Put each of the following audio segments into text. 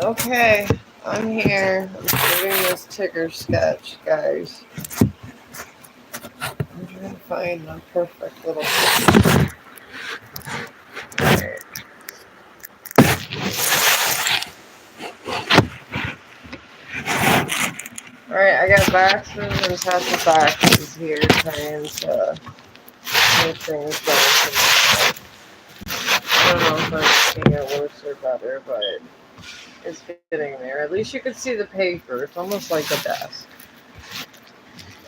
Okay, I'm here. I'm doing this ticker sketch, guys. I'm trying to find the perfect little. Alright, I got boxes and tons of boxes here trying to make things better for myself. I don't know if I'm making it worse or better, but it's getting there. At least you can see the paper. It's almost like a desk.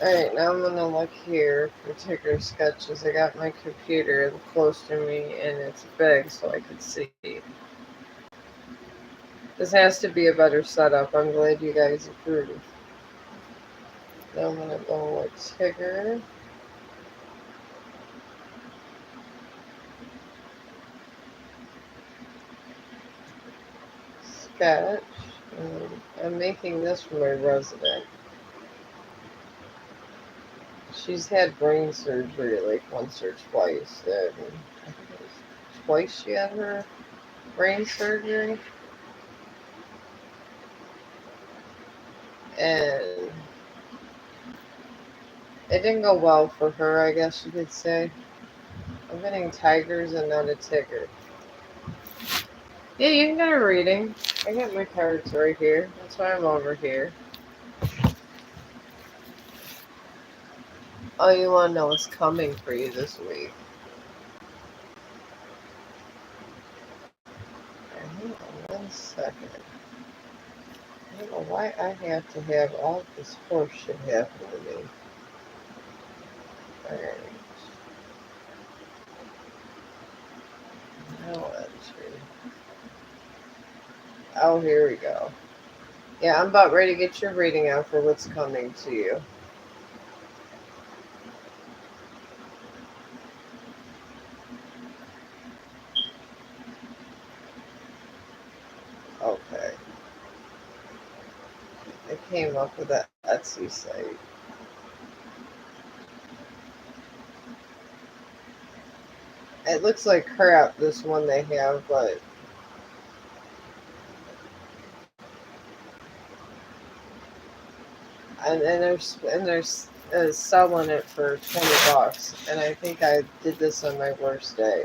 Alright, now I'm gonna look here for ticker sketches. I got my computer close to me and it's big so I can see. This has to be a better setup. I'm glad you guys approved. Now I'm gonna go with Tigger. Sketch. I'm making this for my resident. She's had brain surgery like once or twice. And I think it was twice she had her brain surgery. And it didn't go well for her, I guess you could say. I'm getting tigers and not a tiger. Yeah, you can get a reading. I got my cards right here. That's why I'm over here. Oh, you want to know what's coming for you this week? Hang on 1 second. I don't know why I have to have all this horse shit happen to me. Alright. Now entry. Oh, here we go. Yeah, I'm about ready to get your reading out for what's coming to you. Okay. I came up with that Etsy site. It looks like crap, this one they have, but and they're selling it for $20, and I think I did this on my worst day.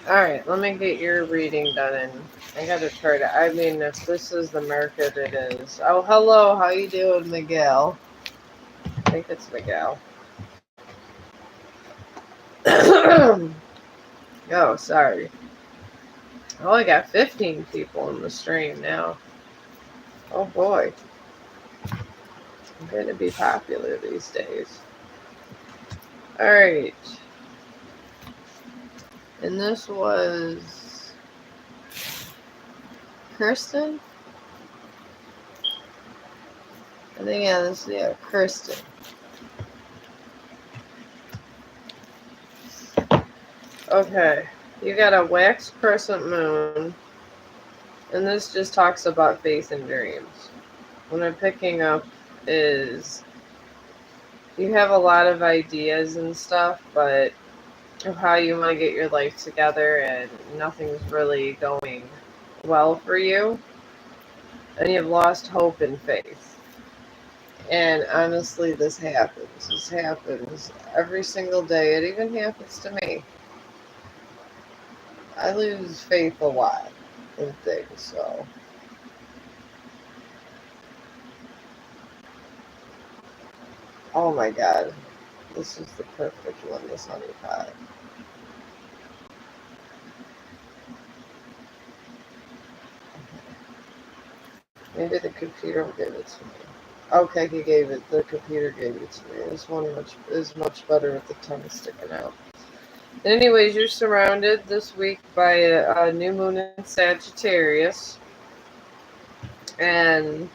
All right, let me get your reading done, and I gotta try to. I mean, if this is the market, it is. Oh, hello, how you doing, Miguel? I think it's Miguel. Oh, sorry. Oh, I got 15 people in the stream now. Oh boy, I'm gonna be popular these days. All right. And this was Kirsten? I think, yeah, Kirsten. Okay. You got a wax crescent moon, and this just talks about faith and dreams. What I'm picking up is you have a lot of ideas and stuff, but of how you want to get your life together, and nothing's really going well for you, and you've lost hope and faith. And honestly, this happens. This happens every single day. It even happens to me. I lose faith a lot in things, so. Oh my god. This is the perfect one, this honey pot. Maybe the computer will give it to me. Okay, he gave it. The computer gave it to me. This one is much better with the tongue sticking out. Anyways, you're surrounded this week by a new moon in Sagittarius and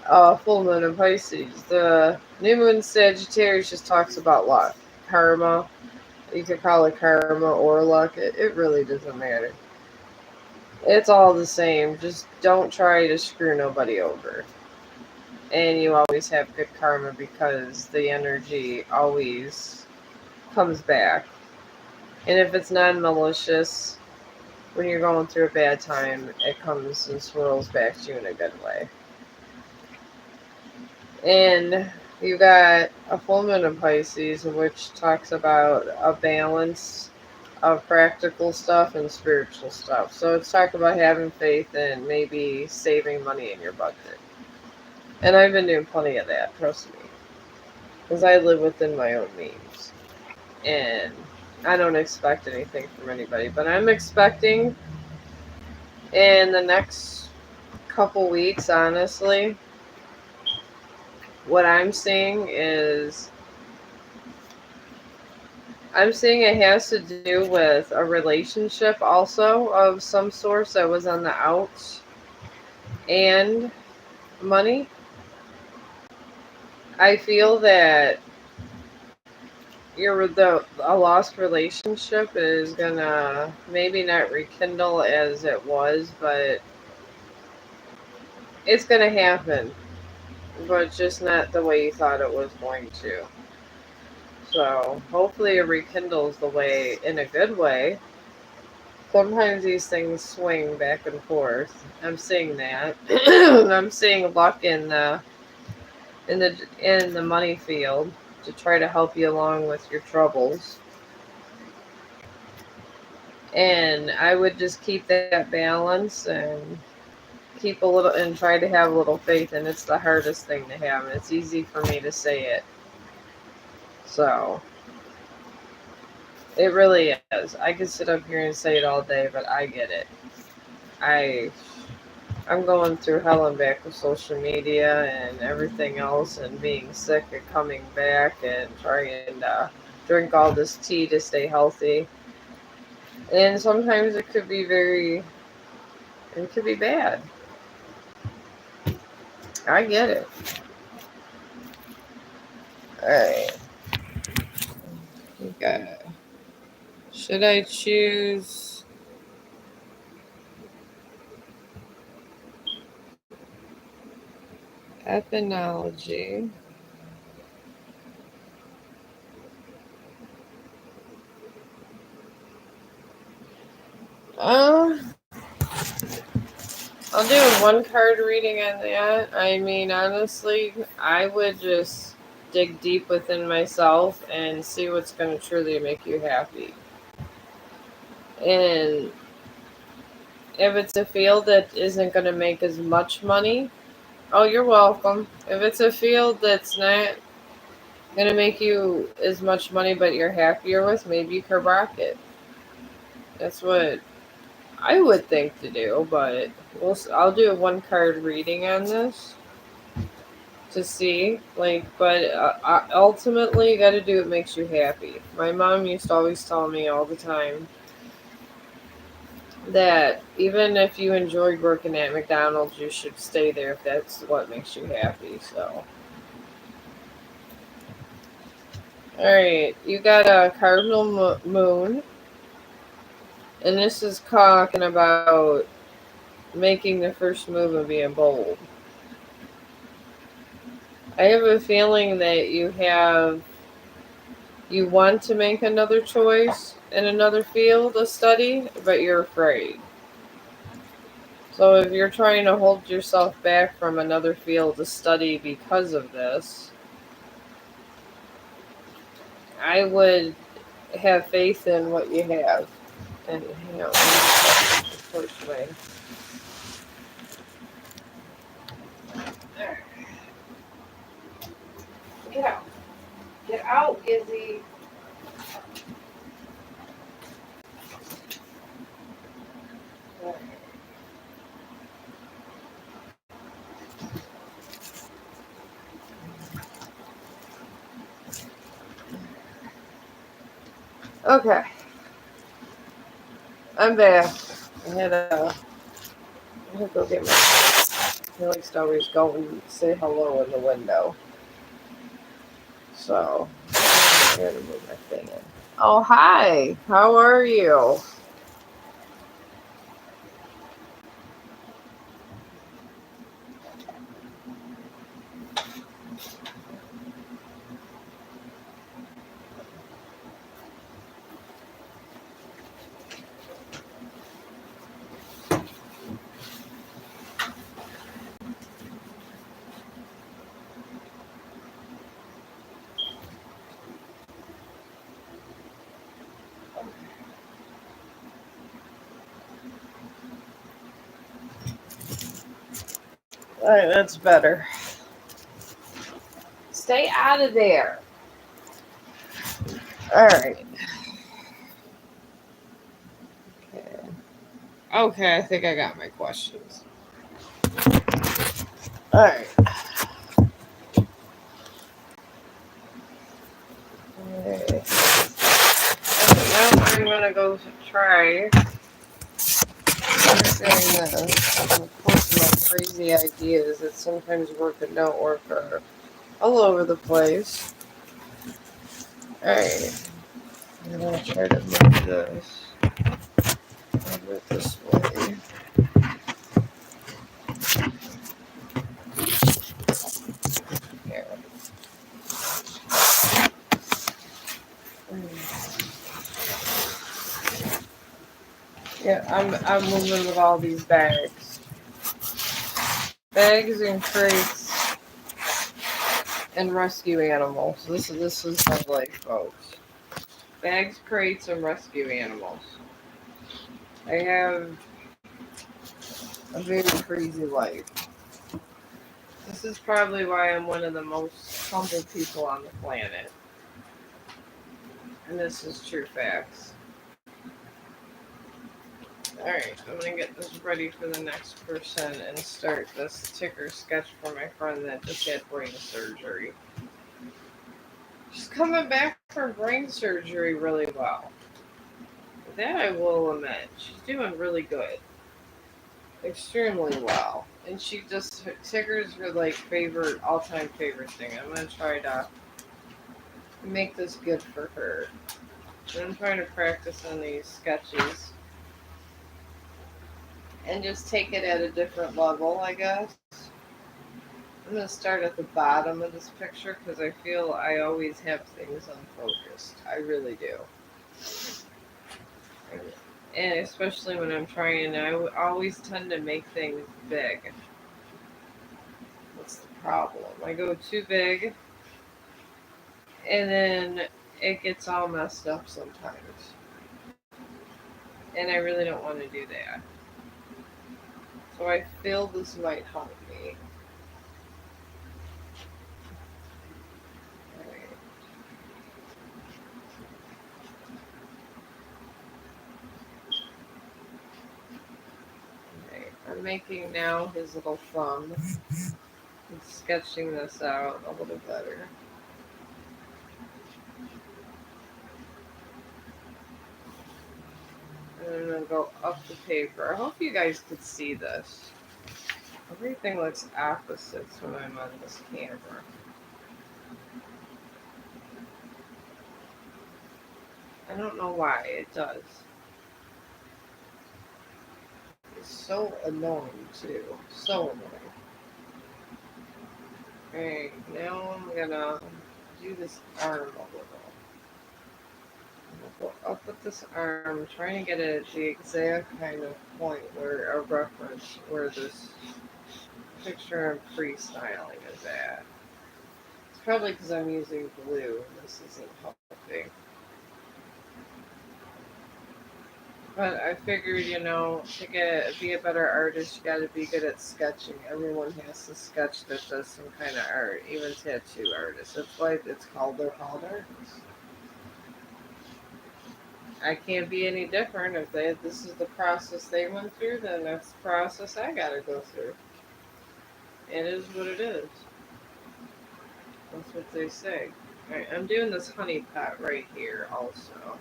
a full moon in Pisces. The new moon in Sagittarius just talks about luck, karma. You could call it karma or luck. It really doesn't matter. It's all the same. Just don't try to screw nobody over. And you always have good karma because the energy always comes back. And if it's non malicious, when you're going through a bad time, it comes and swirls back to you in a good way. And you got a full moon in Pisces, which talks about a balance of practical stuff and spiritual stuff. So it's talking about having faith and maybe saving money in your budget. And I've been doing plenty of that, trust me. Because I live within my own means. And I don't expect anything from anybody. But I'm expecting in the next couple weeks, honestly, what I'm seeing is I'm seeing it has to do with a relationship also of some sort that was on the outs and money. I feel that a lost relationship is gonna maybe not rekindle as it was, but it's gonna happen. But just not the way you thought it was going to. So hopefully it rekindles the way in a good way. Sometimes these things swing back and forth. I'm seeing that. I'm seeing luck in the money field to try to help you along with your troubles. And I would just keep that balance and keep a little and try to have a little faith. And it's the hardest thing to have. And it's easy for me to say it. So it really is. I could sit up here and say it all day, but I get it. I I'm going through hell and back with social media and everything else, and being sick and coming back and trying to drink all this tea to stay healthy. And sometimes it could be bad. I get it. All right. Okay. Should I choose? Ethnology. Uh, I'll do a one card reading on that. I mean, honestly, I would just dig deep within myself and see what's going to truly make you happy. And if it's a field that isn't going to make as much money, oh, you're welcome. If it's a field that's not going to make you as much money but you're happier with, maybe you could rock it. That's what I would think to do, but I'll do a one card reading on this to see. But ultimately, you got to do what makes you happy. My mom used to always tell me all the time that even if you enjoyed working at McDonald's, you should stay there if that's what makes you happy. So, all right, you got a cardinal moon, and this is talking about making the first move and being bold. I have a feeling that you want to make another choice in another field of study, but you're afraid. So if you're trying to hold yourself back from another field to study because of this, I would have faith in what you have. And unfortunately. Get out. Get out, Izzy. Okay. I'm back. I had to go get my. He likes to always go and say hello in the window. So I gotta move my thing in. Oh, hi. How are you? Alright, that's better. Stay out of there. Alright. Okay, I think I got my questions. Alright. Okay. Now I'm gonna go try saying this. Of course, my crazy ideas that sometimes work and don't work are all over the place. Alright. I'm gonna try to move this over this way. Here. Yeah, I'm moving with all these bags. Bags and crates and rescue animals. This is my life, folks. Bags, crates, and rescue animals. I have a very crazy life. This is probably why I'm one of the most humble people on the planet. And this is true facts. Alright, I'm gonna get this ready for the next person and start this ticker sketch for my friend that just had brain surgery. She's coming back from brain surgery really well. That I will admit. She's doing really good. Extremely well. And she just, tickers her like all-time favorite thing. I'm gonna try to make this good for her. And I'm trying to practice on these sketches. And just take it at a different level, I guess. I'm going to start at the bottom of this picture because I feel I always have things unfocused. I really do. And especially when I'm trying, I always tend to make things big. That's the problem. I go too big, and then it gets all messed up sometimes. And I really don't want to do that. So I feel this might help me. I'm making now his little thumb and sketching this out a little better. And I'm going to go up the paper. I hope you guys could see this. Everything looks opposites when I'm on this camera. I don't know why it does. It's so annoying too. So annoying. Alright, now I'm gonna do this arm a little. I'm gonna go up with this arm, trying to get it at the exact kind of point where a reference where this picture I'm freestyling is at. It's probably because I'm using blue and this isn't helping. But I figured, to be a better artist, you gotta be good at sketching. Everyone has to sketch that does some kind of art, even tattoo artists. It's like, they're called artists. I can't be any different. If this is the process they went through, then that's the process I gotta go through. It is what it is. That's what they say. Alright, I'm doing this honey pot right here also.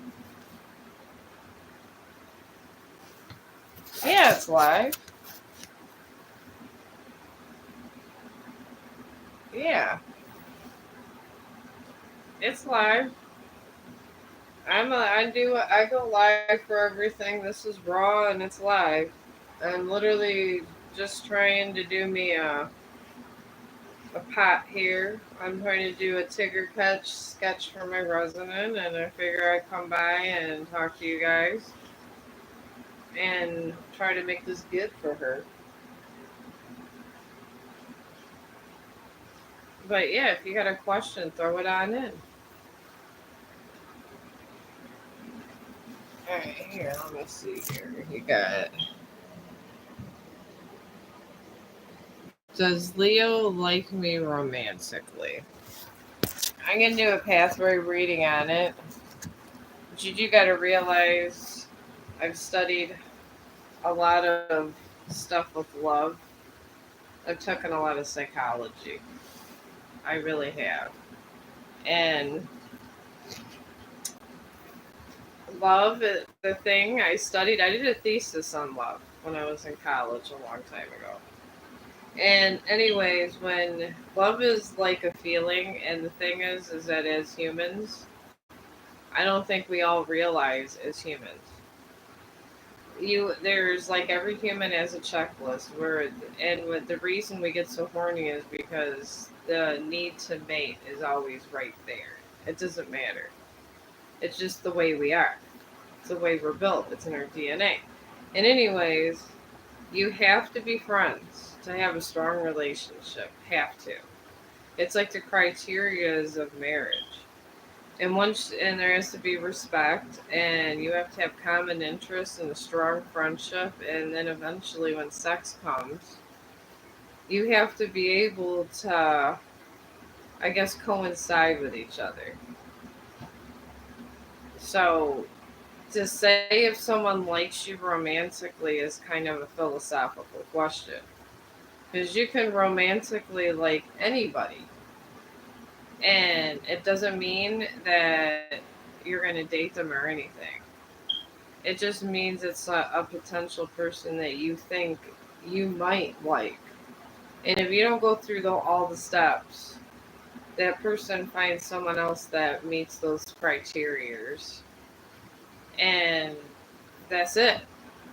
Yeah, it's live. Yeah. It's live. I go live for everything. This is raw and it's live. I'm literally just trying to do me a pot here. I'm trying to do a Tigger catch sketch for my resident, and I figure I'd come by and talk to you guys and try to make this good for her. But yeah, if you got a question, throw it on in. Alright, here, let me see here. You got Does Leo like me romantically? I'm going to do a pathway reading on it. But you got to realize I've studied a lot of stuff with love. I've taken a lot of psychology. I really have. And love, the thing I studied, I did a thesis on love when I was in college a long time ago. And anyways, when love is like a feeling, and the thing is that as humans, I don't think we all realize as humans. There's like every human has a checklist where, and the reason we get so horny is because the need to mate is always right there. It doesn't matter. It's just the way we are. It's the way we're built. It's in our DNA. And anyways, you have to be friends to have a strong relationship. Have to. It's like the criterias of marriage. And there has to be respect, and you have to have common interests and a strong friendship, and then eventually when sex comes, you have to be able to, I guess, coincide with each other. So to say if someone likes you romantically is kind of a philosophical question. Because you can romantically like anybody. And it doesn't mean that you're going to date them or anything. It just means it's a potential person that you think you might like. And if you don't go through all the steps, that person finds someone else that meets those criterias. And that's it.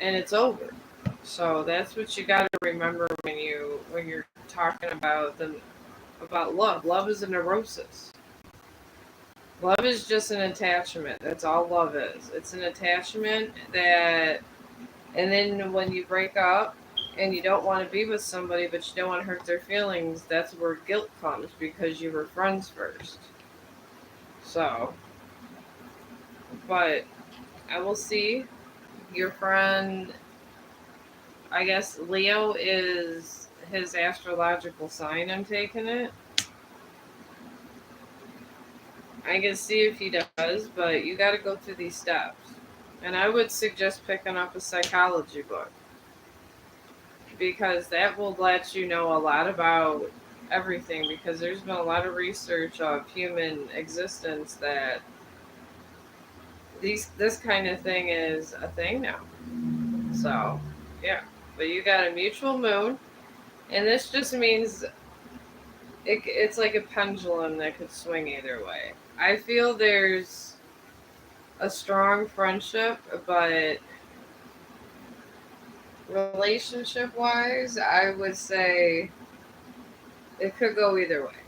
And it's over. So that's what you got to remember when you're talking about love. Love is a neurosis. Love is just an attachment. That's all love is. It's an attachment that, and then when you break up and you don't want to be with somebody, but you don't want to hurt their feelings, that's where guilt comes because you were friends first. So, but I will see your friend. I guess Leo is his astrological sign. I'm taking it. I can see if he does, but you got to go through these steps. And I would suggest picking up a psychology book because that will let you know a lot about everything, because there's been a lot of research of human existence that this kind of thing is a thing now. So, yeah. But you got a mutual moon, and this just means it's like a pendulum that could swing either way. I feel there's a strong friendship, but relationship wise, I would say it could go either way.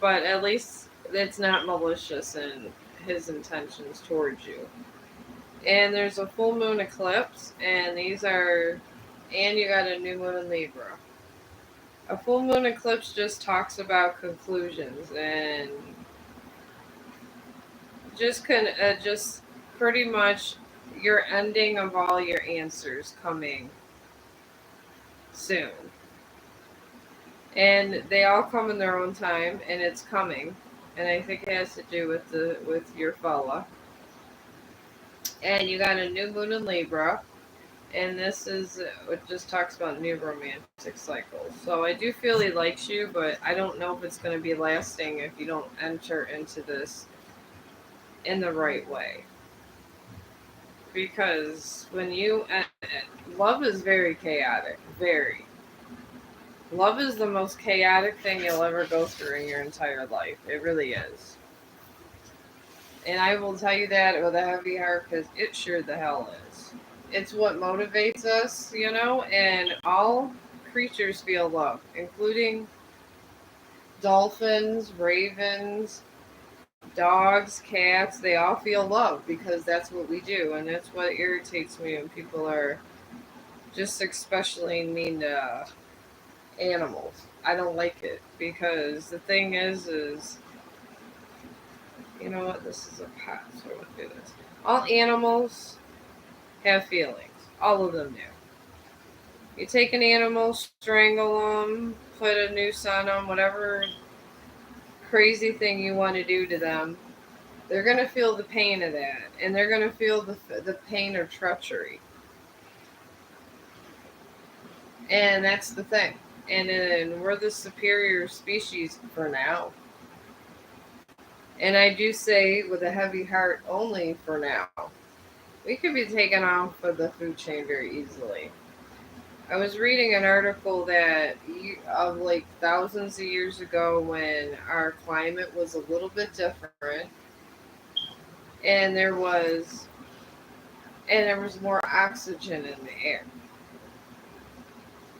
But at least it's not malicious in his intentions towards you. And there's a full moon eclipse, and you got a new moon in Libra. A full moon eclipse just talks about conclusions and just pretty much your ending of all your answers coming soon. And they all come in their own time, and it's coming. And I think it has to do with your fella. And you got a new moon in Libra, and this is it just talks about new romantic cycles. So I do feel he likes you, but I don't know if it's going to be lasting if you don't enter into this in the right way. Because love is very chaotic, very. Love is the most chaotic thing you'll ever go through in your entire life. It really is. And I will tell you that with a heavy heart because it sure the hell is. It's what motivates us, and all creatures feel love, including dolphins, ravens, dogs, cats. They all feel love because that's what we do, and that's what irritates me when people are just especially mean to animals. I don't like it because the thing is you know what? This is a pot, so I won't do this. All animals have feelings. All of them do. You take an animal, strangle them, put a noose on them, whatever crazy thing you want to do to them, they're going to feel the pain of that. And they're going to feel the pain of treachery. And that's the thing. And we're the superior species for now. And I do say with a heavy heart only for now. We could be taken off of the food chain very easily. I was reading an article that of like thousands of years ago when our climate was a little bit different and there was more oxygen in the air.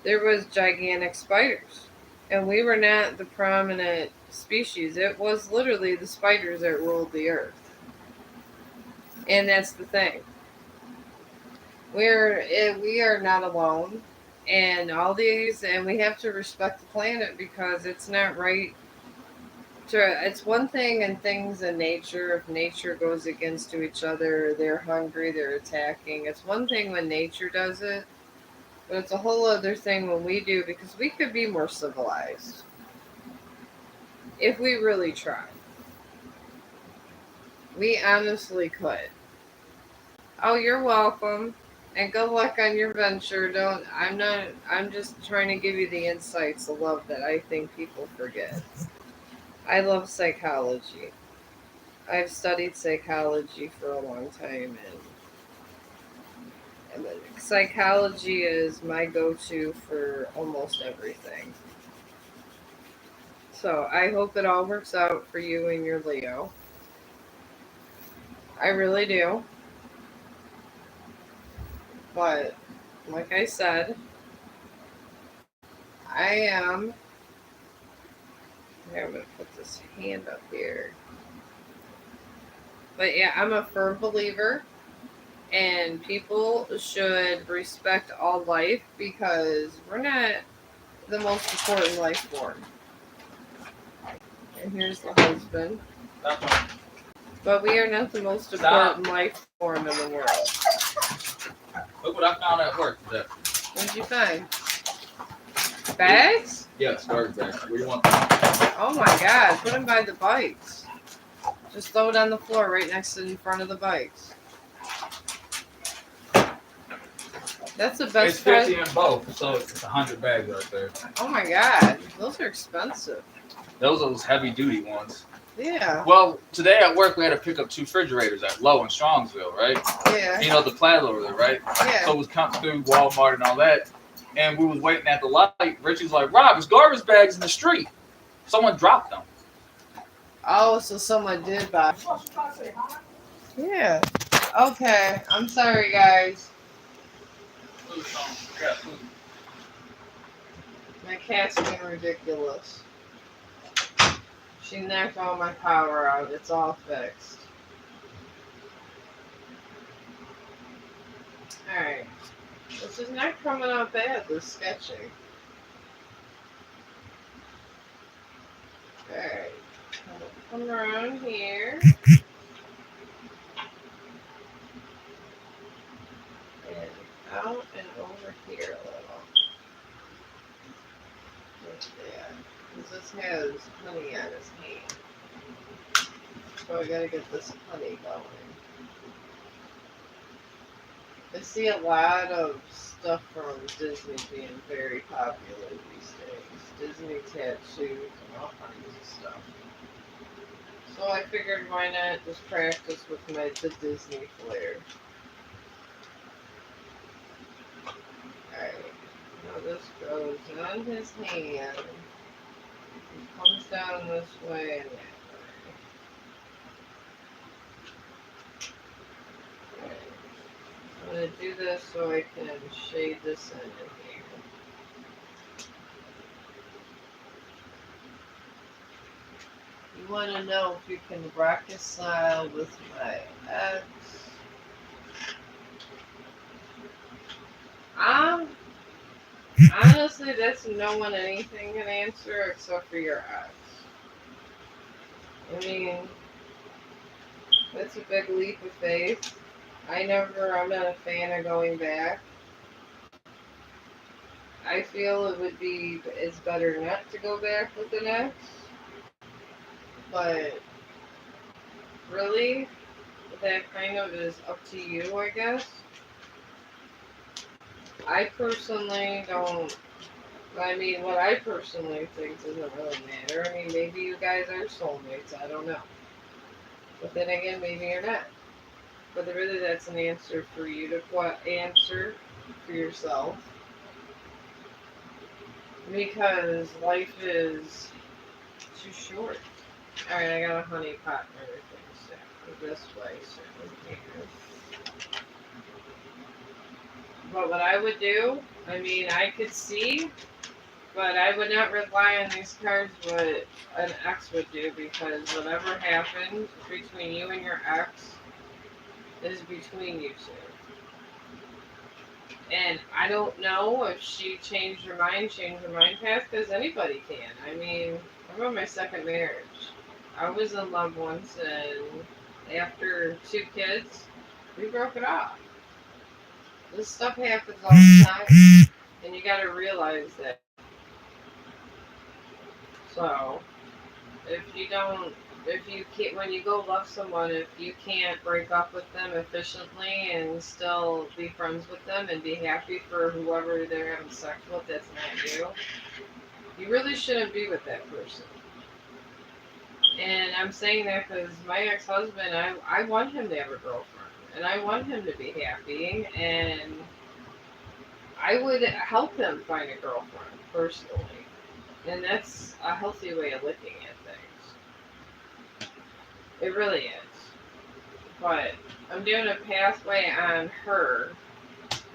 There was gigantic spiders. And we were not the prominent species. It was literally the spiders that ruled the earth. And that's the thing. We are not alone, and all these, and we have to respect the planet because it's not right. It's one thing in things in nature. If nature goes against to each other, they're hungry, they're attacking. It's one thing when nature does it, but it's a whole other thing when we do because we could be more civilized if we really try. We honestly could. Oh, you're welcome. And good luck on your venture. Don't I'm not I'm just trying to give you the insights, the love that I think people forget. I love psychology. I've studied psychology for a long time and psychology is my go-to for almost everything. So I hope it all works out for you and your Leo. I really do. But like I said, I am I'm gonna put this hand up here. But yeah, I'm a firm believer, and people should respect all life because we're not the most important life form. And here's the husband. But we are not the most important life form in the world. Look what I found at work today. What did you find? Bags? Yes, garbage bags. What do you want? Them? Oh my god, put them by the bikes. Just throw it on the floor right next to in front of the bikes. That's the best. It's 50 in both, so it's 100 bags right there. Oh my god, those are expensive. Those are those heavy duty ones. Yeah. Well, today at work we had to pick up 2 refrigerators at Lowe in Strongsville, right? Yeah. You know the plaza over there, right? Yeah. So it was coming through Walmart and all that, and we was waiting at the light. Richie's like, "Rob, there's garbage bags in the street. Someone dropped them." Oh, so someone did buy. Yeah. Okay. I'm sorry, guys. My cat's being ridiculous. She knocked all my power out. It's all fixed. Alright. This is not coming out bad, this sketching. Alright. Come around here. And out and over here a little. Like that. Because this has honey on his hand. So I gotta get this honey going. I see a lot of stuff from Disney being very popular these days. Disney tattoos and all kinds of stuff. So I figured why not just practice with the Disney flair. Alright. Now this goes on his hand. It comes down this way and that way. Alright. I'm going to do this so I can shade this in here. You want to know if you can reconcile with my ex. Honestly, that's no one anything can answer except for your ex. I mean, that's a big leap of faith. I'm not a fan of going back. I feel it's better not to go back with an ex, but really, that kind of is up to you, I guess. I personally don't. I mean, what I personally think doesn't really matter. I mean, maybe you guys are soulmates. I don't know. But then again, maybe you're not. But really, that's an answer for you to answer for yourself. Because life is too short. Alright, I got a honey pot and everything set this way, so we can. But what I would do, I mean, I could see, but I would not rely on these cards what an ex would do, because whatever happened between you and your ex is between you two. And I don't know if she changed her mind path, because anybody can. I mean, I'm on my second marriage. I was in love once, and after 2 kids, we broke it off. This stuff happens all the time, and you gotta realize that. So, if you don't, if you can't, when you go love someone, if you can't break up with them efficiently and still be friends with them and be happy for whoever they're having sex with that's not you, you really shouldn't be with that person. And I'm saying that because my ex-husband, I want him to have a girlfriend, and I want him to be happy, and I would help him find a girlfriend personally. And that's a healthy way of looking at things. It really is. But I'm doing a pathway on her,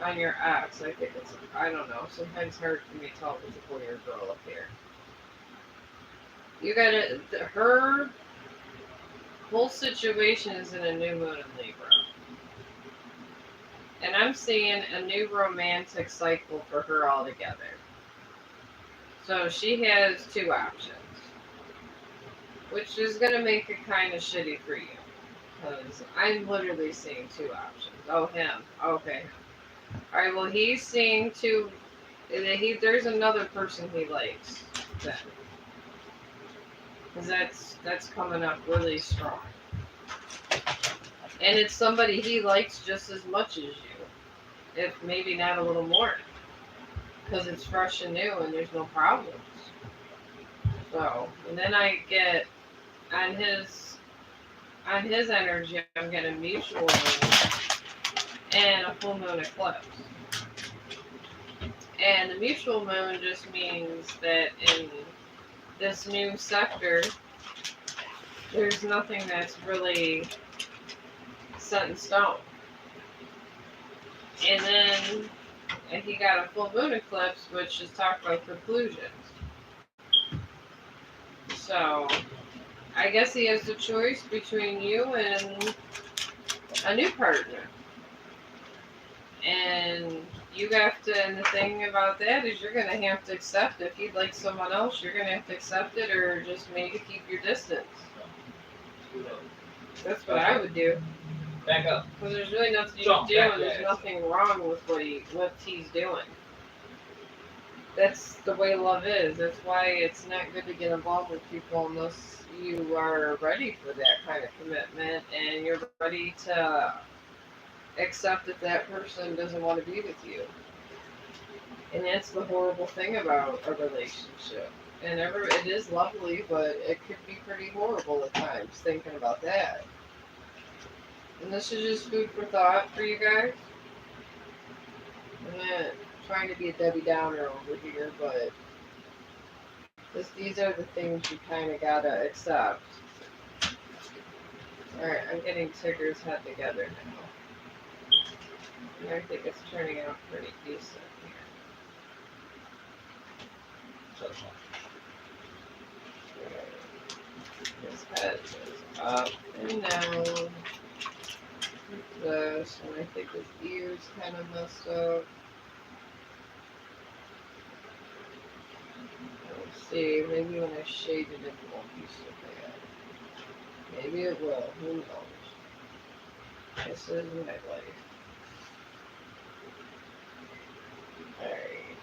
on your ex. I think it's, I don't know, sometimes it's hard for me to tell if it's a boy or a girl up here. You gotta, her whole situation is in a new moon in Libra. And I'm seeing a new romantic cycle for her altogether. So she has 2 options, which is going to make it kind of shitty for you. Because I'm literally seeing 2 options. Oh, him. Okay. Alright, well, he's seeing two. There's another person he likes then. Because that's coming up really strong. And it's somebody he likes just as much as you. If maybe not a little more. Because it's fresh and new and there's no problems. So, and then I get on his energy, I'm getting mutual moon and a full moon eclipse. And the mutual moon just means that in this new sector, there's nothing that's really set in stone. And then he got a full moon eclipse, which is talked about conclusions. So, I guess he has the choice between you and a new partner. And you have to, and the thing about that is you're going to have to accept if he'd like someone else, you're going to have to accept it or just maybe keep your distance. That's what I would do. Back up. Because there's really nothing you Chong, can do, back and there's your nothing wrong with what he's doing. That's the way love is. That's why it's not good to get involved with people unless you are ready for that kind of commitment and you're ready to accept that that person doesn't want to be with you. And that's the horrible thing about a relationship. And it is lovely, but it could be pretty horrible at times thinking about that. And this is just food for thought for you guys. I'm not trying to be a Debbie Downer over here, but these are the things you kind of gotta accept. Alright, I'm getting Tigger's head together now. And I think it's turning out pretty decent here. His head is up and down. This, and I think his ears kind of messed up. Let's see, maybe when I shaded it, it won't be so bad. Maybe it will, who knows. This is my life. Alright.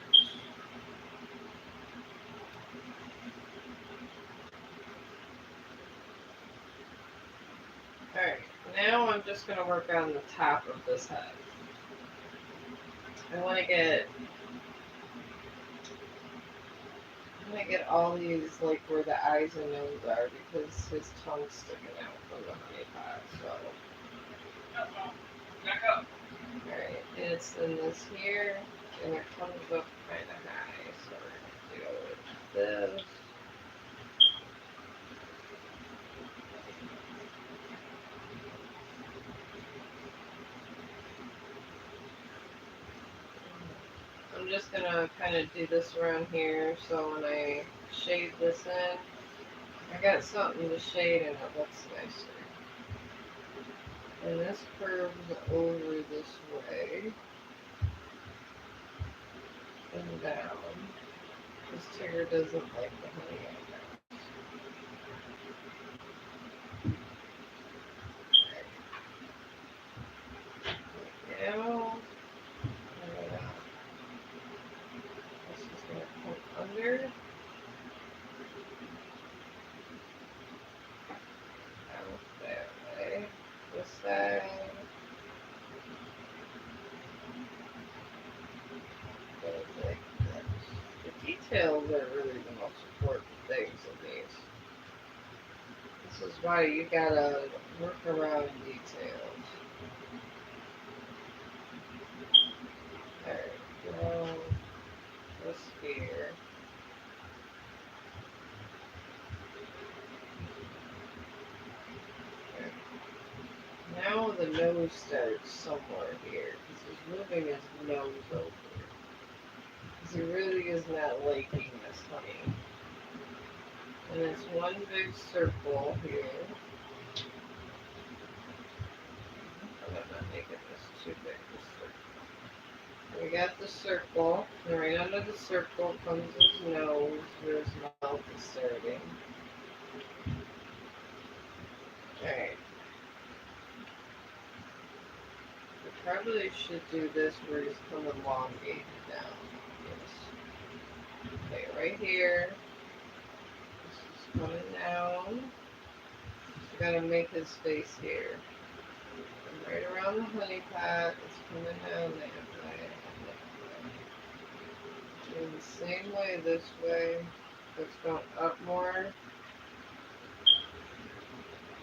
Alright, now I'm just going to work on the top of this head. I want to get all these, like, where the eyes and nose are, because his tongue's sticking out from the honey pot, so. Back up. Alright, and it's in this here, and it comes up kind of high, so we're going to go with this. I'm just going to kind of do this around here, so when I shade this in, I got something to shade and it looks nicer. And this curves over this way and down. This Tigger doesn't like the honey I got. Now, this is going to come under. Out that way. This side. Goes like this. The details are really the most important things in these. This is why you gotta work around details. Alright, now this here. Now the nose starts somewhere here, because he's moving his nose over. Because he really is not liking this honey. And it's one big circle here. I'm not making this too big, this circle. We got the circle, and right under the circle comes his nose, where his mouth is starting. Alright. We probably should do this where he's come elongated down. Yes. Okay, right here. This is coming down. So gotta make his face here. And right around the honey pot, it's coming down that way. Doing the same way this way. It's going up more.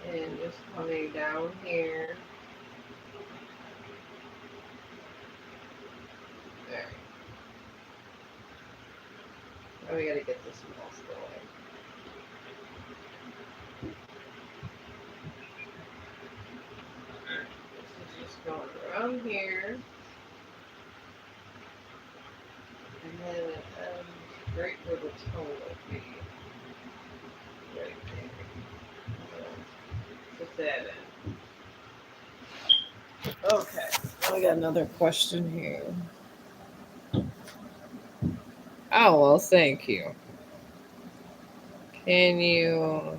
And just coming down here. There. Now we gotta get this mouth going. This is just going around here. And then it ends right where the tongue would be. Right there. Put that in. Okay. I got another question here. Oh, well, thank you. Can you...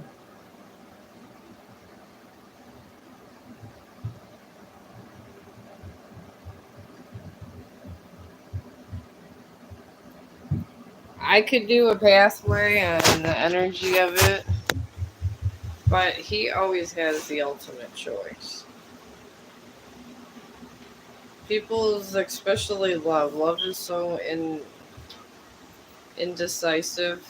I could do a pathway on the energy of it, but he always has the ultimate choice. People's, especially love. Love is so indecisive.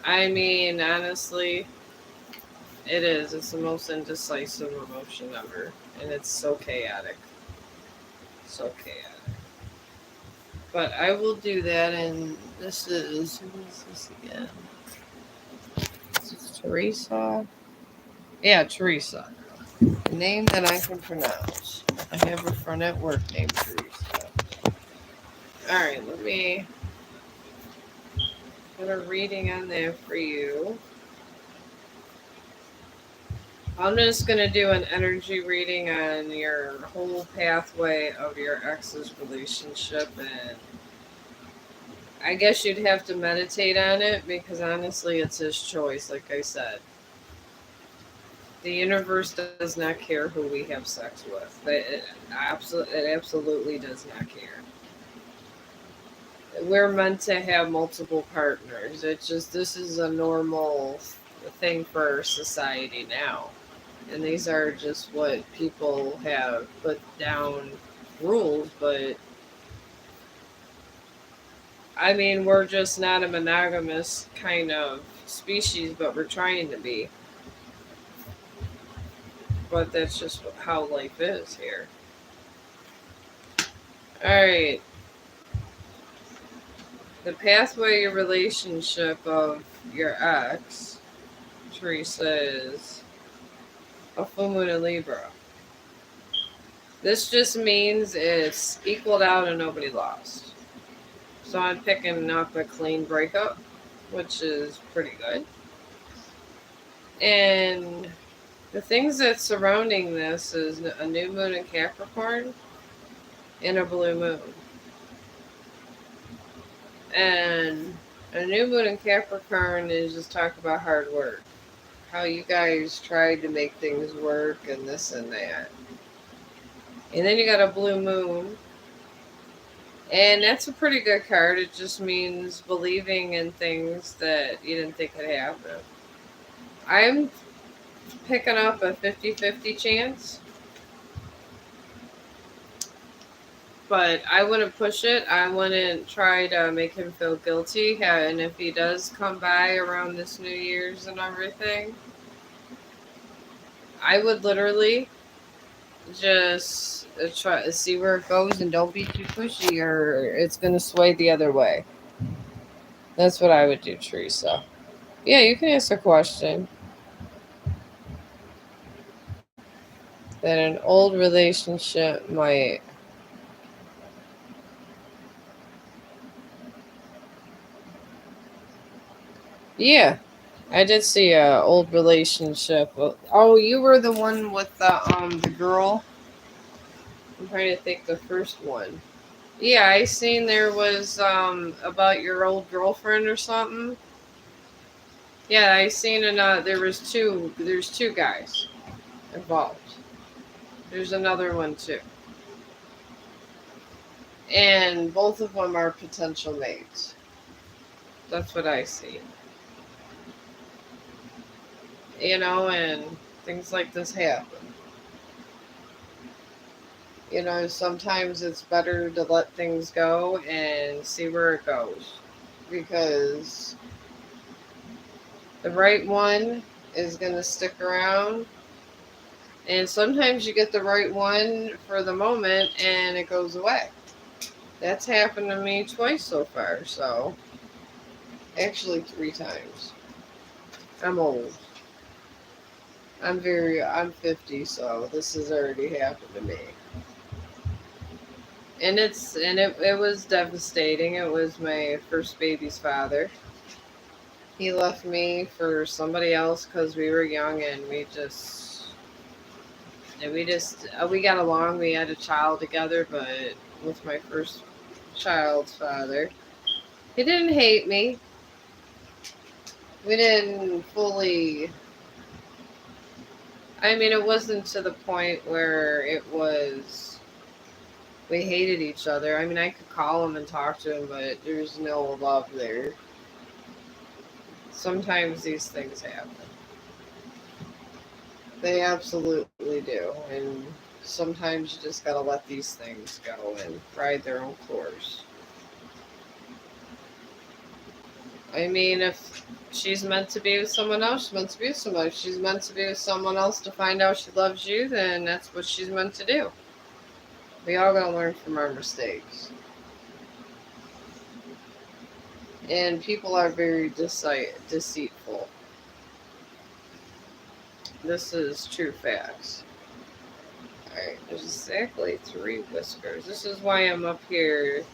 I mean, honestly, it is. It's the most indecisive emotion ever. And it's so chaotic. So chaotic. But I will do that, and this is... Who is this again? This is Teresa. Yeah, Teresa. A name that I can pronounce. I have a friend at work named Teresa. Alright, let me put a reading on there for you. I'm just going to do an energy reading on your whole pathway of your ex's relationship, and I guess you'd have to meditate on it, because honestly it's his choice, like I said. The universe does not care who we have sex with. It absolutely does not care. We're meant to have multiple partners. It's just, this is a normal thing for society now. And these are just what people have put down rules, but I mean, we're just not a monogamous kind of species, but we're trying to be. But that's just how life is here. Alright. The pathway relationship of your ex, Teresa, is a full moon in Libra. This just means it's equaled out and nobody lost. So I'm picking up a clean breakup, which is pretty good. And the things that's surrounding this is a new moon in Capricorn and a blue moon. And a new moon in Capricorn is just talk about hard work. How you guys tried to make things work and this and that. And then you got a blue moon. And that's a pretty good card. It just means believing in things that you didn't think could happen. I'm picking up a 50-50 chance. But I wouldn't push it. I wouldn't try to make him feel guilty. And if he does come by around this New Year's and everything, I would literally just try to see where it goes and don't be too pushy or it's going to sway the other way. That's what I would do, Teresa. Yeah, you can ask a question. That an old relationship might. Yeah, I did see a old relationship. Oh, you were the one with the girl. I'm trying to think the first one. Yeah, I seen there was about your old girlfriend or something. Yeah, I seen there was two. There's two guys involved. There's another one too, and both of them are potential mates. That's what I see. And things like this happen. Sometimes it's better to let things go and see where it goes. Because the right one is going to stick around. And sometimes you get the right one for the moment and it goes away. That's happened to me twice so far. So, actually, 3 times. I'm old. I'm 50, so this has already happened to me. And it was devastating. It was my first baby's father. He left me for somebody else because we were young and we got along. We had a child together, but with my first child's father, he didn't hate me. We didn't fully. I mean, it wasn't to the point where it was we hated each other. I mean, I could call him and talk to him, but there's no love there. Sometimes these things happen. They absolutely do. And sometimes you just gotta let these things go and ride their own course. I mean, if she's meant to be with someone else, she's meant to be with somebody. If she's meant to be with someone else to find out she loves you, then that's what she's meant to do. We all gotta learn from our mistakes. And people are very deceitful. This is true facts. Alright, there's exactly 3 whiskers. This is why I'm up here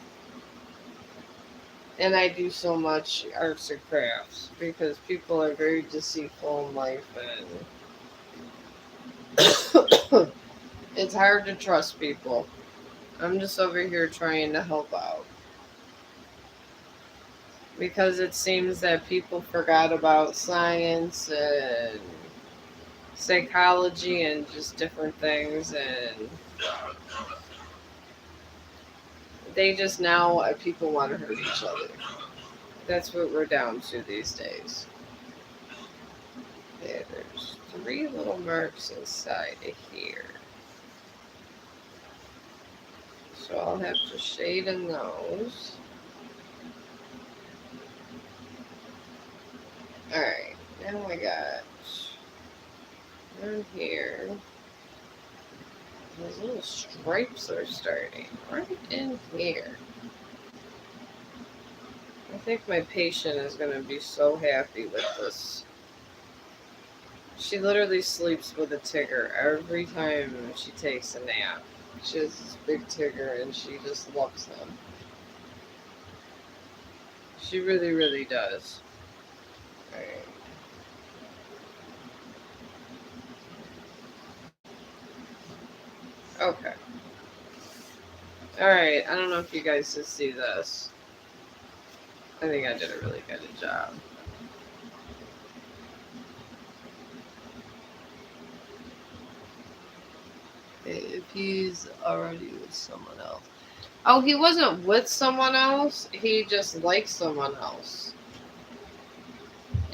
and I do so much arts and crafts because people are very deceitful in life and it's hard to trust people. I'm just over here trying to help out because it seems that people forgot about science and psychology and just different things and they just now people want to hurt each other. That's what we're down to these days. Yeah, there's 3 little marks inside of here. So I'll have to shade in those. Alright, now I got down here. Those little stripes are starting right in here. I think my patient is going to be so happy with this. She literally sleeps with a Tigger every time she takes a nap. She has this big Tigger and she just loves him. She really, really does. Alright. Okay. Alright, I don't know if you guys can see this. I think I did a really good job. If he's already with someone else. Oh, he wasn't with someone else. He just likes someone else.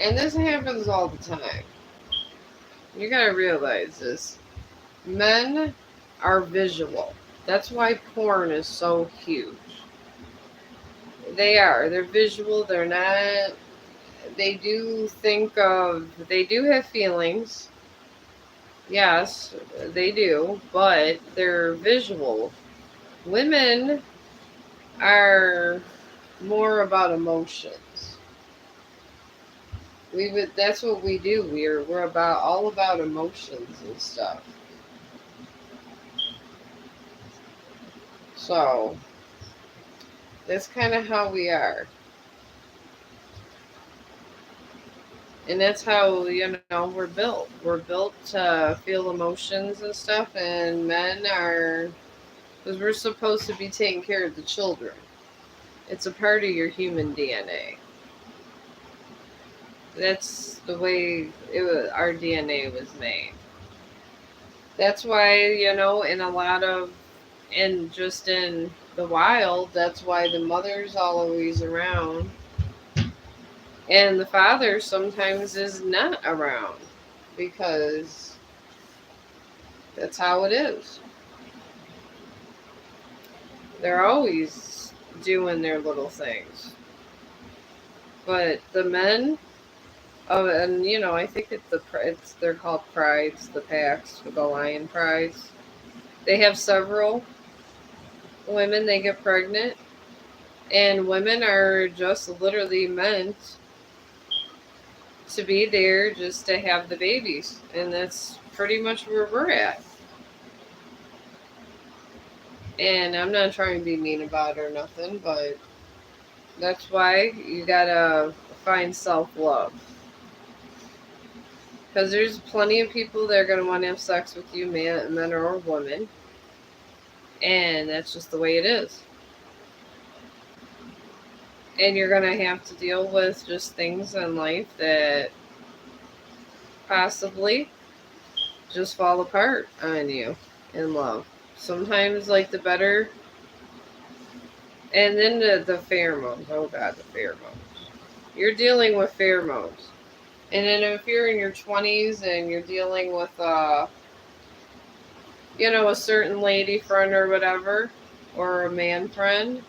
And this happens all the time. You gotta realize this. Men are visual. That's why porn is so huge. They are. They're visual. They're not. They do have feelings. Yes, they do. But they're visual. Women are more about emotions. That's what we do. We're all about emotions and stuff. So that's kind of how we are. And that's how, we're built. We're built to feel emotions and stuff, and men are, because we're supposed to be taking care of the children. It's a part of your human DNA. That's the way our DNA was made. That's why, just in the wild, that's why the mother's always around. And the father sometimes is not around because that's how it is. They're always doing their little things. But the men, and I think they're called prides, the packs, the lion prides. They have several women, they get pregnant, and women are just literally meant to be there just to have the babies, and that's pretty much where we're at. And I'm not trying to be mean about it or nothing, but that's why you gotta find self-love. Because there's plenty of people that are going to want to have sex with you, men or women. And that's just the way it is. And you're going to have to deal with just things in life that possibly just fall apart on you in love. Sometimes, like, the better. And then the pheromones. Oh, God, the pheromones. You're dealing with pheromones. And then if you're in your 20s and you're dealing with, a certain lady friend or whatever, or a man friend,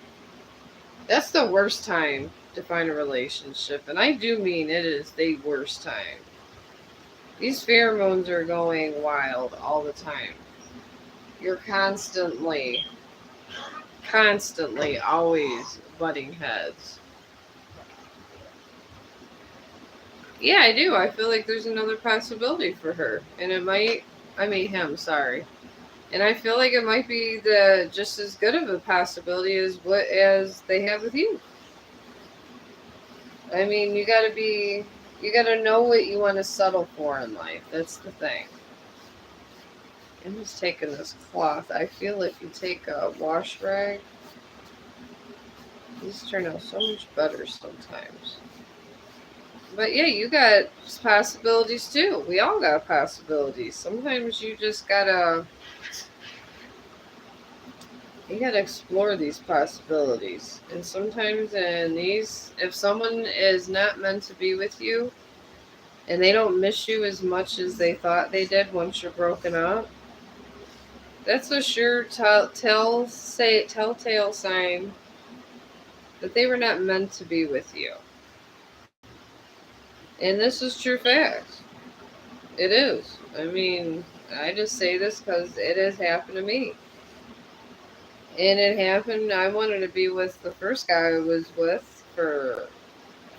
that's the worst time to find a relationship. And I do mean it is the worst time. These pheromones are going wild all the time. You're constantly, always butting heads. Yeah, I do. I feel like there's another possibility for her. And him, sorry. And I feel like it might be just as good of a possibility as they have with you. I mean, you gotta know what you want to settle for in life. That's the thing. I'm just taking this cloth. I feel if you take a wash rag, these turn out so much better sometimes. But yeah, you got possibilities too. We all got possibilities. Sometimes you just gotta explore these possibilities. And sometimes if someone is not meant to be with you, and they don't miss you as much as they thought they did once you're broken up, that's a sure telltale sign that they were not meant to be with you. And this is true fact. It is. I mean, I just say this because it has happened to me. And it happened, I wanted to be with the first guy I was with for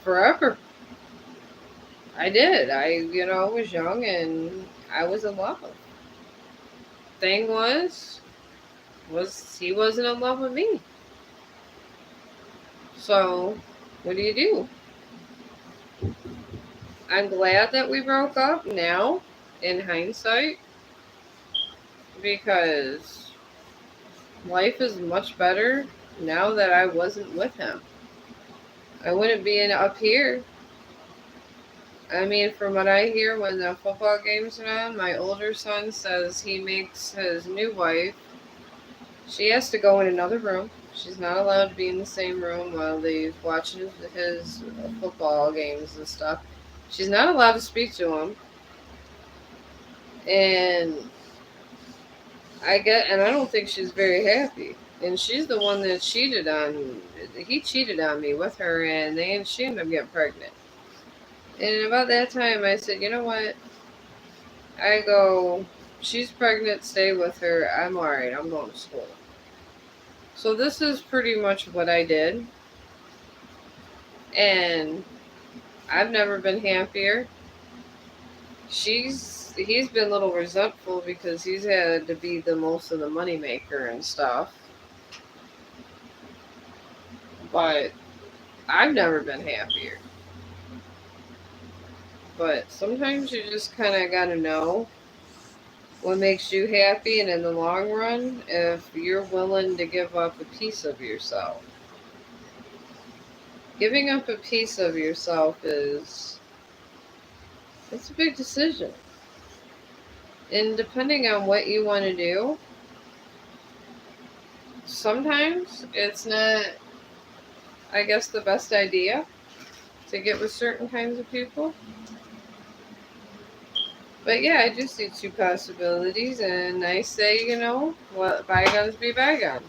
forever. I did. Was young and I was in love. Thing was he wasn't in love with me. So, what do you do? I'm glad that we broke up now, in hindsight, because life is much better now that I wasn't with him. I wouldn't be up here. I mean, from what I hear when the football games are on, my older son says he makes his new wife, she has to go in another room. She's not allowed to be in the same room while they watch his football games and stuff. She's not allowed to speak to him. And and I don't think she's very happy. And she's the one that he cheated on me with her, and she ended up getting pregnant. And about that time, I said, you know what? I go, she's pregnant, stay with her. I'm alright, I'm going to school. So this is pretty much what I did. And I've never been happier. He's been a little resentful because he's had to be the most of the money maker and stuff. But I've never been happier. But sometimes you just kind of got to know what makes you happy, and in the long run, if you're willing to give up a piece of yourself. Giving up a piece of yourself it's a big decision. And depending on what you want to do, sometimes it's not, I guess, the best idea to get with certain kinds of people. But yeah, I do see two possibilities, and I say, what, bygones be bygones.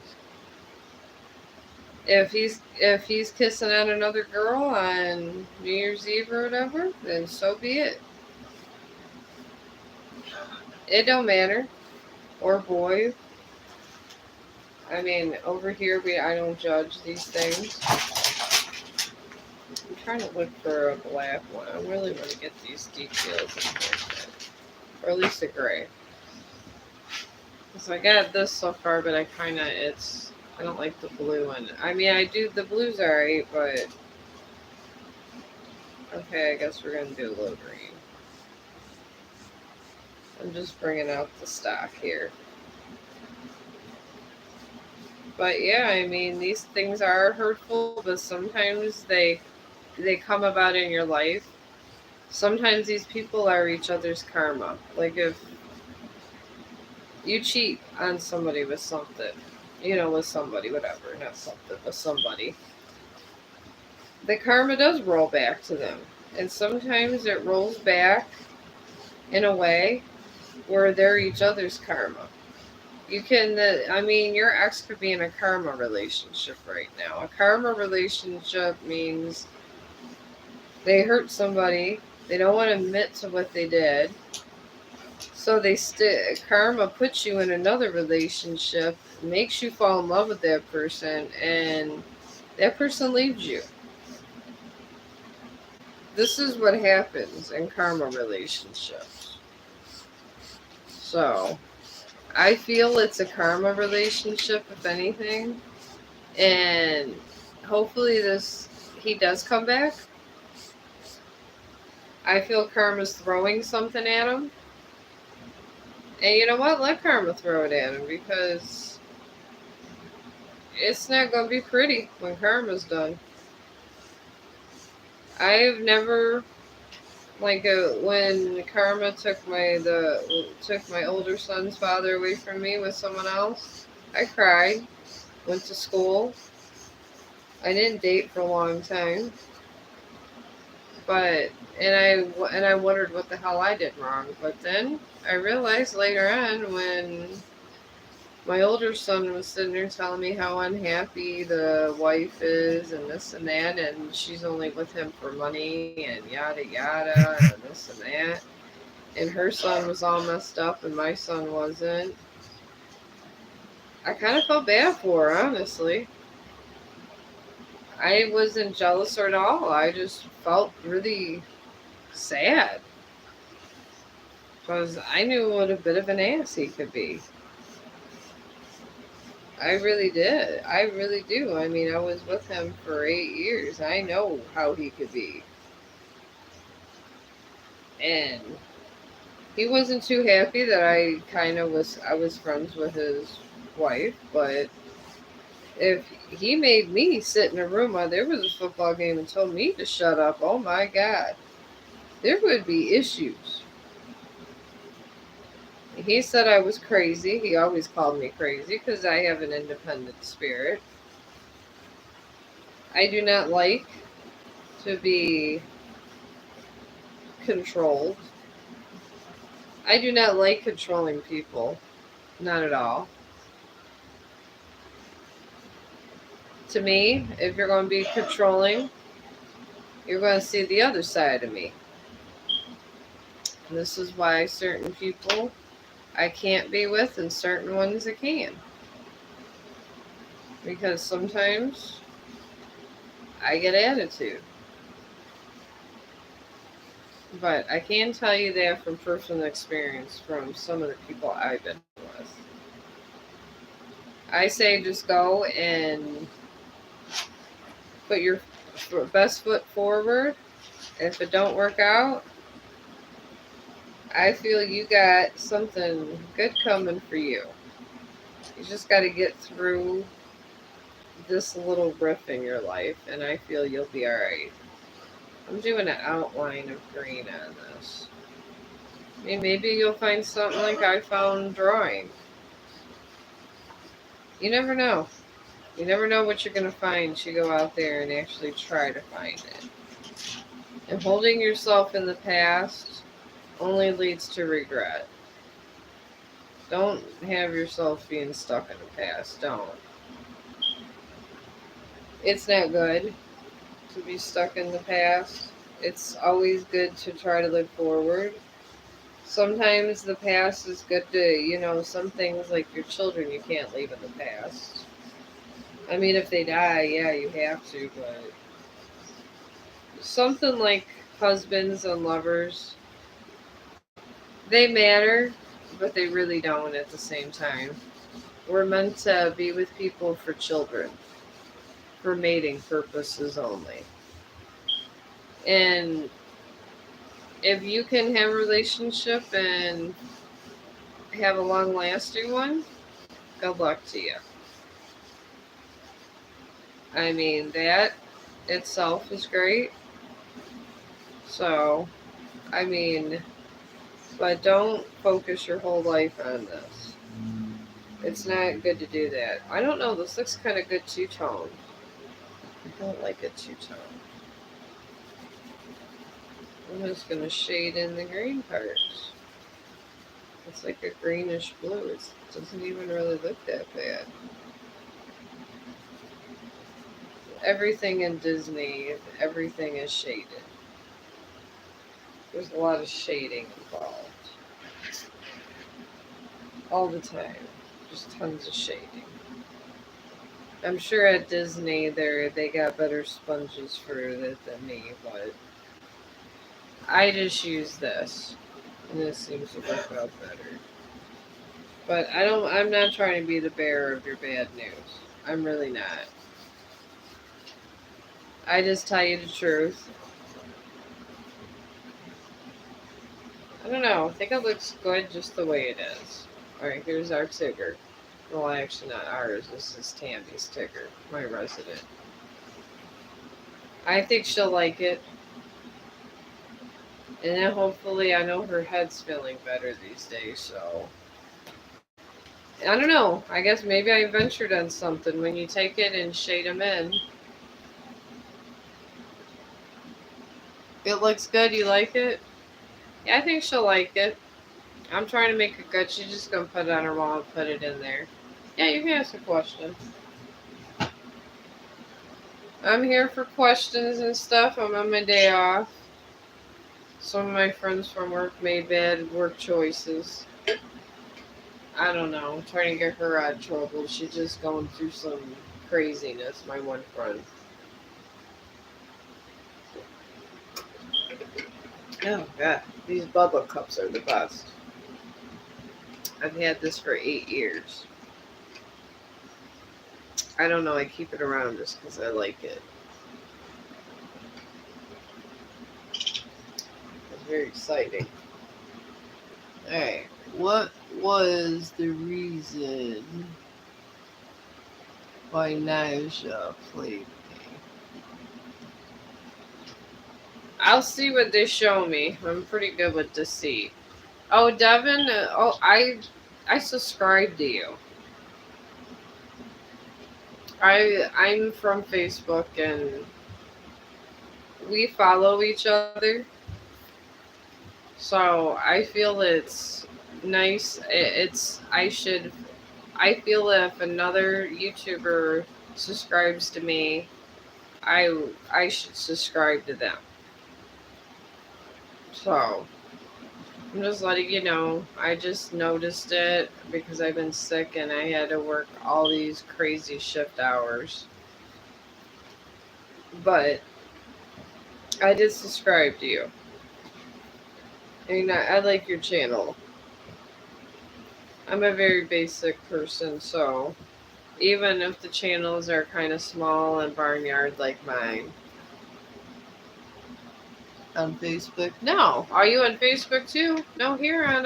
If he's kissing on another girl on New Year's Eve or whatever, then so be it. It don't matter. Or boy. I mean, over here I don't judge these things. I'm trying to look for a black one. I really want to get these details in here, or at least a gray. So I got this so far, but I don't like the blue one. I mean, the blue's alright, but okay, I guess we're gonna do a little green. I'm just bringing out the stock here. But yeah, I mean, these things are hurtful, but sometimes they come about in your life. Sometimes these people are each other's karma. Like if you cheat on somebody with something, with somebody, whatever, not something, with somebody, the karma does roll back to them. And sometimes it rolls back in a way where they're each other's karma. Your ex could be in a karma relationship right now. A karma relationship means they hurt somebody, they don't want to admit to what they did, so karma puts you in another relationship, makes you fall in love with that person, and that person leaves you. This is what happens in karma relationships. So, I feel it's a karma relationship, if anything. And hopefully he does come back. I feel karma's throwing something at him. And you know what? Let karma throw it at him, because it's not going to be pretty when karma's done. I've never, when karma took my older son's father away from me with someone else, I cried, went to school. I didn't date for a long time, but And I wondered what the hell I did wrong. But then I realized later on when my older son was sitting there telling me how unhappy the wife is and this and that, and she's only with him for money and yada yada and this and that. And her son was all messed up and my son wasn't. I kind of felt bad for her, honestly. I wasn't jealous or at all. I just felt really sad because I knew what a bit of an ass he could be. I really did. I really do. I mean, I was with him for 8 years. I know how he could be. And he wasn't too happy that I was friends with his wife, but if he made me sit in a room while there was a football game and told me to shut up, oh my god, there would be issues. He said I was crazy. He always called me crazy because I have an independent spirit. I do not like to be controlled. I do not like controlling people. Not at all. To me, if you're going to be controlling, you're going to see the other side of me. And this is why certain people I can't be with and certain ones I can. Because sometimes I get attitude. But I can tell you that from personal experience from some of the people I've been with. I say just go and put your best foot forward. If it don't work out, I feel you got something good coming for you. You just got to get through this little riff in your life, and I feel you'll be alright. I'm doing an outline of green on this. I mean, maybe you'll find something like I found drawing. You never know. You never know what you're going to find. You go out there and actually try to find it. And holding yourself in the past only leads to regret. Don't have yourself being stuck in the past. Don't. It's not good to be stuck in the past. It's always good to try to look forward. Sometimes the past is good to, some things like your children you can't leave in the past. I mean, if they die, yeah, you have to, but something like husbands and lovers, they matter, but they really don't at the same time. We're meant to be with people for children, for mating purposes only. And if you can have a relationship and have a long lasting one, good luck to you. I mean, that itself is great. So, I mean, but don't focus your whole life on this. It's not good to do that. I don't know, this looks kind of good two-tone. I don't like it two-tone. I'm just going to shade in the green parts. It's like a greenish blue. It doesn't even really look that bad. Everything in Disney, everything is shaded. There's a lot of shading involved. All the time. Just tons of shading. I'm sure at Disney they got better sponges for it than me, but I just use this. And this seems to work out better. But I'm not trying to be the bearer of your bad news. I'm really not. I just tell you the truth. I don't know. I think it looks good just the way it is. Alright, here's our Tigger. Well, actually not ours. This is Tammy's Tigger, my resident. I think she'll like it. And then hopefully, I know her head's feeling better these days, so. I don't know. I guess maybe I ventured on something. When you take it and shade them in, It looks good. You like it? Yeah, I think she'll like it. I'm trying to make it good. She's just gonna put it on her wall and put it in there. Yeah, you can ask a question. I'm here for questions and stuff. I'm on my day off. Some of my friends from work made bad work choices. I don't know. I'm trying to get her out of trouble. She's just going through some craziness, my one friend. Oh, God. These Bubba cups are the best. I've had this for 8 years. I don't know. I keep it around just because I like it. It's very exciting. Alright. What was the reason why Naja played me? I'll see what they show me. I'm pretty good with deceit. Oh, Devin. I subscribed to you. I'm from Facebook and we follow each other. So I feel it's nice. I feel if another YouTuber subscribes to me, I should subscribe to them. So I'm just letting you know. I just noticed it because I've been sick and I had to work all these crazy shift hours. But I did subscribe to you. And I like your channel. I'm a very basic person, so even if the channels are kind of small and barnyard like mine. On Facebook? No. Are you on Facebook too? No, here on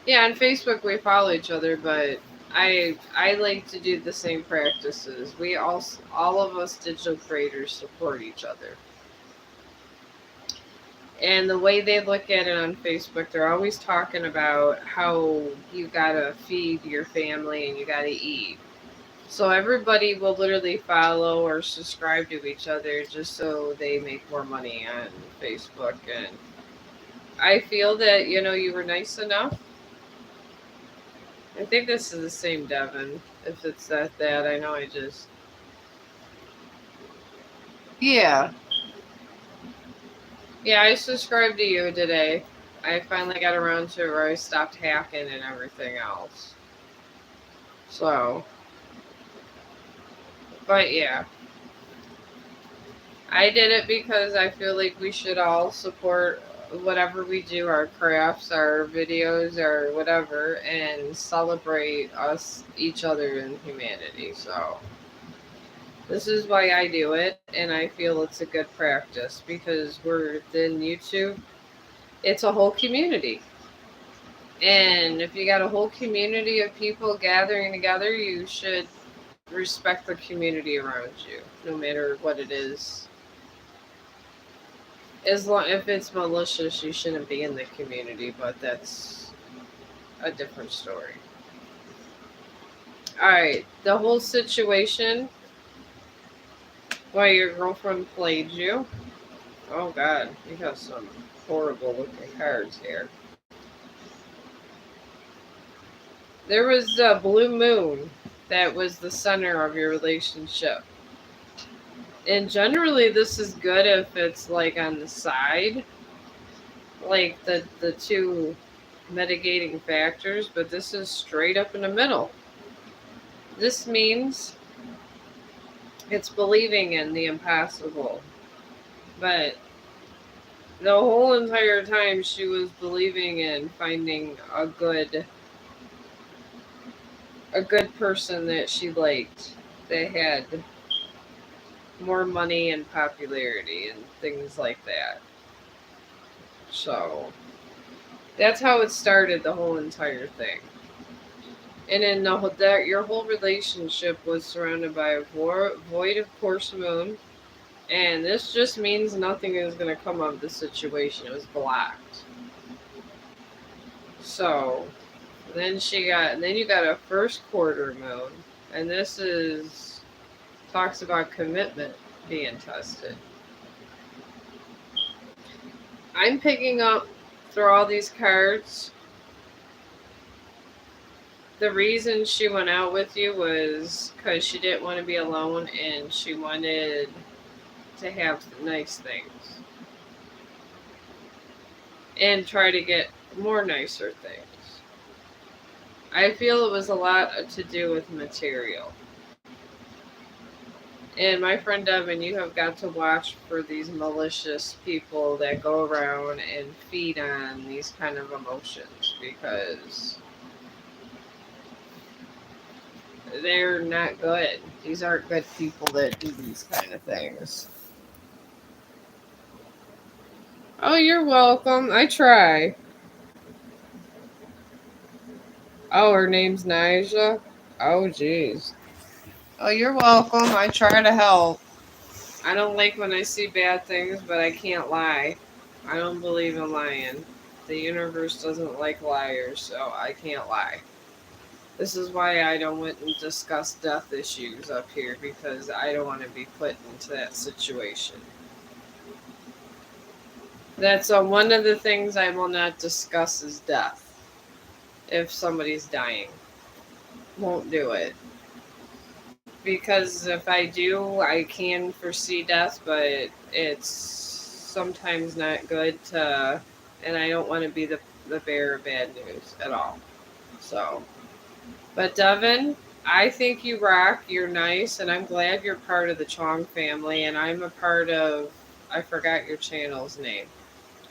yeah, on Facebook we follow each other, but I like to do the same practices. We all of us digital creators support each other. And the way they look at it on Facebook, they're always talking about how you gotta feed your family and you gotta eat. So everybody will literally follow or subscribe to each other just so they make more money on Facebook. And I feel that, you were nice enough. I think this is the same Devin. If it's that, I know I just. Yeah. Yeah, I subscribed to you today. I finally got around to where I stopped hacking and everything else. So, but yeah. I did it because I feel like we should all support whatever we do, our crafts, our videos, or whatever, and celebrate us, each other, in humanity. So, this is why I do it, and I feel it's a good practice because we're within YouTube. It's a whole community. And if you got a whole community of people gathering together, you should respect the community around you, no matter what it is. As long if it's malicious, you shouldn't be in the community, but that's a different story. All right, the whole situation why your girlfriend played you. Oh God, you have some horrible looking cards here. There was a blue moon that was the center of your relationship. And generally, this is good if it's like on the side, like the two mitigating factors, but this is straight up in the middle. This means it's believing in the impossible. But the whole entire time she was believing in finding a good person that she liked that had more money and popularity and things like that. So that's how it started, the whole entire thing. And in your whole relationship was surrounded by a void of course moon. And this just means nothing is going to come of the situation. It was blocked. So then you got a first quarter moon. And this talks about commitment. being tested. I'm picking up through all these cards. The reason she went out with you was because she didn't want to be alone and she wanted to have nice things and try to get more nicer things. I feel it was a lot to do with material. And my friend Devin, you have got to watch for these malicious people that go around and feed on these kind of emotions because they're not good. These aren't good people that do these kind of things. Oh, you're welcome. I try. Oh, her name's Nija. Oh, jeez. Oh, you're welcome. I try to help. I don't like when I see bad things, but I can't lie. I don't believe in lying. The universe doesn't like liars, so I can't lie. This is why I don't want to discuss death issues up here because I don't want to be put into that situation. That's one of the things I will not discuss is death. If somebody's dying, won't do it because if I do, I can foresee death, but it's sometimes not good to, and I don't want to be the bearer of bad news at all. So, but Devin, I think you rock. You're nice, and I'm glad you're part of the Chong family, and I'm a part of. I forgot your channel's name,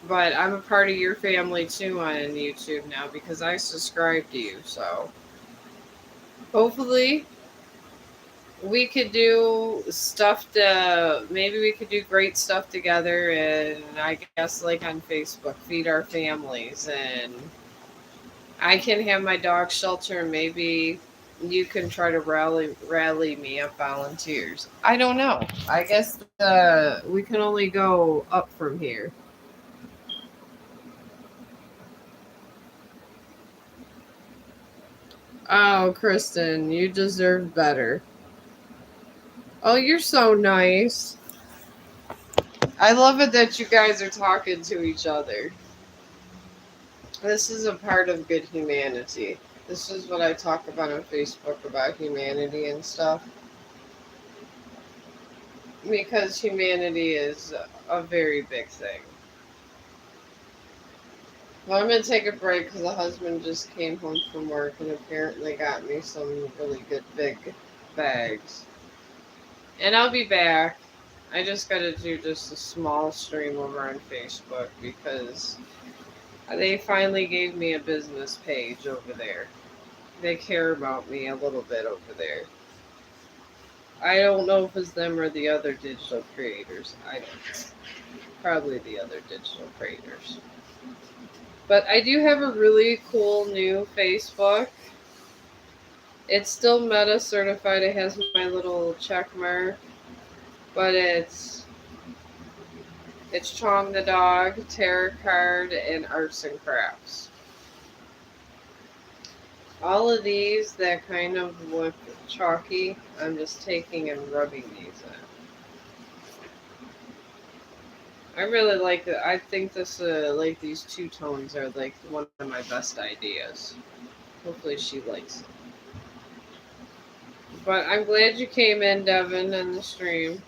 but I'm a part of your family too on YouTube now because I subscribe to you. So hopefully we could do stuff to maybe we could do great stuff together, and I guess like on Facebook, feed our families, and I can have my dog shelter, and maybe you can try to rally me up volunteers. I don't know. I guess we can only go up from here. Oh, Kristen, you deserve better. Oh, you're so nice. I love it that you guys are talking to each other. This is a part of good humanity. This is what I talk about on Facebook about humanity and stuff. Because humanity is a very big thing. Well, I'm going to take a break because the husband just came home from work and apparently got me some really good big bags. And I'll be back. I just got to do just a small stream over on Facebook because they finally gave me a business page over there. They care about me a little bit over there. I don't know if it's them or the other digital creators. I don't know. Probably the other digital creators. But I do have a really cool new Facebook. It's still Meta certified. It has my little check mark, but it's Chong the dog, tarot card, and arts and crafts. All of these that kind of look chalky, I'm just taking and rubbing these in. I really like it. I think this, like these two tones are like one of my best ideas. Hopefully she likes it. But I'm glad you came in, Devin, in the stream.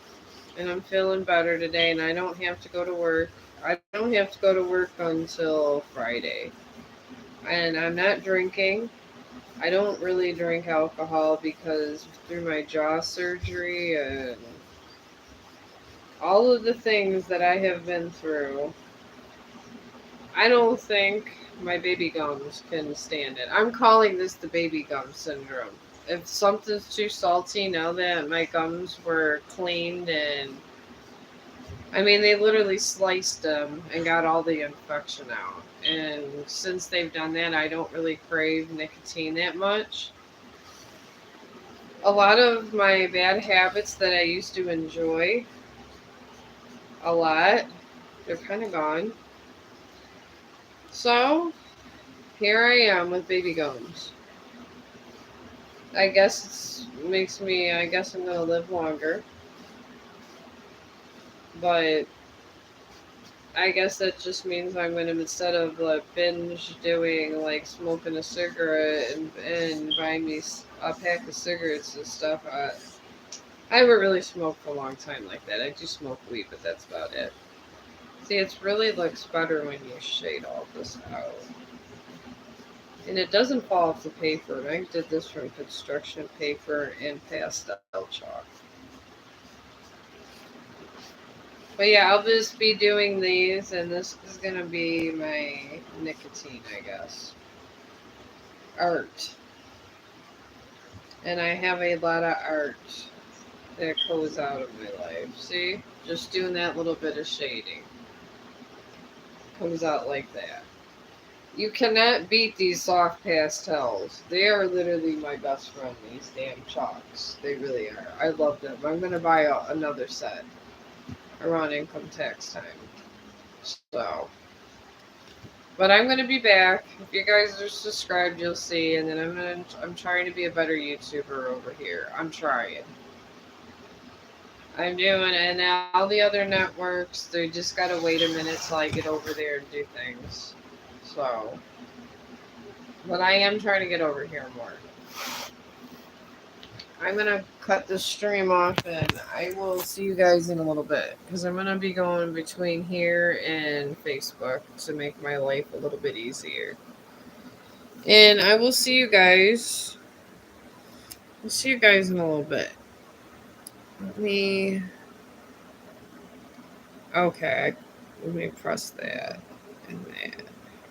And I'm feeling better today, and I don't have to go to work. I don't have to go to work until Friday. And I'm not drinking. I don't really drink alcohol because through my jaw surgery and all of the things that I have been through, I don't think my baby gums can stand it. I'm calling this the baby gum syndrome. If something's too salty, now that my gums were cleaned and I mean, they literally sliced them and got all the infection out. And since they've done that, I don't really crave nicotine that much. A lot of my bad habits that I used to enjoy a lot, they're kind of gone. So, here I am with baby gums. I guess I guess I'm going to live longer. But I guess that just means I'm gonna, instead of like binge doing like smoking a cigarette and buying me a pack of cigarettes and stuff. I haven't really smoked for a long time like that. I do smoke weed, but that's about it. See, it's really looks better when you shade all this out. And it doesn't fall off the paper. I did this from construction paper and pastel chalk. But yeah, I'll just be doing these, and this is gonna be my nicotine, I guess. Art. And I have a lot of art that goes out of my life. See? Just doing that little bit of shading. Comes out like that. You cannot beat these soft pastels. They are literally my best friend, these damn chalks. They really are. I love them. I'm going to buy another set around income tax time. So, but I'm going to be back. If you guys are subscribed, you'll see. And then I'm trying to be a better YouTuber over here. I'm trying. I'm doing it. And all the other networks, they just got to wait a minute till I get over there and do things. So, but I am trying to get over here more. I'm gonna cut this stream off and I will see you guys in a little bit because I'm gonna be going between here and Facebook to make my life a little bit easier. And I will see you guys. I'll see you guys in a little bit. Let me. Okay, let me press that.